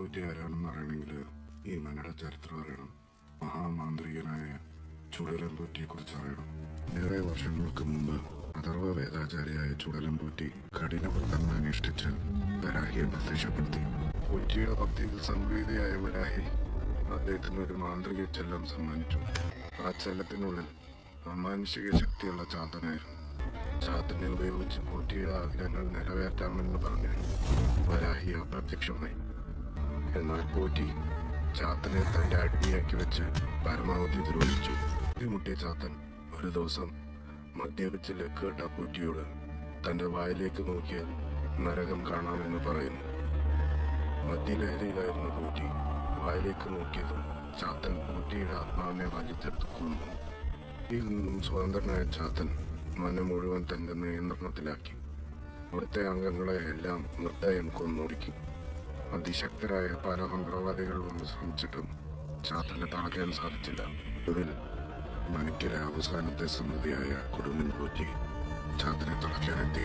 പോറ്റി ആരാണെന്ന് അറിയണമെങ്കിൽ ഈ മനയുടെ ചരിത്രം അറിയണം. മഹാമാന്ത്രികനായ ചുടലൻ പോറ്റിയെ കുറിച്ച് അറിയണം. ഏറെ വർഷങ്ങൾക്ക് മുമ്പ് അഥർവ വേദാചാര്യായ ചുടലൻ പോറ്റി കഠിനവ്രതം അനുഷ്ഠിച്ച് വരാഹിയെ പ്രത്യക്ഷപ്പെടുത്തി. പോറ്റിയുടെ ഭക്തിയിൽ സംപ്രീതിയായ വരാഹി അദ്ദേഹത്തിന് ഒരു മാന്ത്രിക ചെല്ലം സമ്മാനിച്ചു. ആ ചെല്ലത്തിനുള്ളിൽ അമാനുഷിക ശക്തിയുള്ള ചാത്തനായിരുന്നു. ചാത്തനെ ഉപയോഗിച്ച് പോറ്റിയുടെ ആഗ്രഹങ്ങൾ നിറവേറ്റാമെന്ന് പറഞ്ഞ് വരാഹി അപ്രത്യക്ഷമായി. എന്നാൽ പോറ്റി ചാത്തനെ തന്റെ അടിമയാക്കി വെച്ച് പരമാവധി ദ്രോഹിച്ചു. മുട്ടിയ ചാത്തൻ ഒരു ദിവസം മദ്യപിച്ച് ലക്കേട്ട പോറ്റിയോട് തന്റെ വായിലേക്ക് നോക്കിയാൽ നരകം കാണാമെന്ന് പറയുന്നു. മദ്യലഹരിയിലായിരുന്ന പോറ്റി വായിലേക്ക് നോക്കിയതും ചാത്തൻ പോറ്റിയുടെ ആത്മാവിനെ വലിച്ചെടുത്ത് കൊന്നു. ഇതിൽ നിന്നും സ്വതന്ത്രനായ ചാത്തൻ മനം മുഴുവൻ തന്റെ നിയന്ത്രണത്തിലാക്കി. അവിടുത്തെ അംഗങ്ങളെ എല്ലാം നിർദ്ദയം കൊന്നൊടുക്കി. അതിശക്തരായ പല മന്ത്രവാദികൾ വന്ന് ശ്രമിച്ചിട്ടും ചാത്തനെ തളയ്ക്കാൻ സാധിച്ചില്ല. ഒടുവിൽ മനക്കിലെ അവസാനത്തെ സന്തതിയായ കൊടുമൻ പോറ്റി ചാത്തനെ തളയ്ക്കാനെത്തി.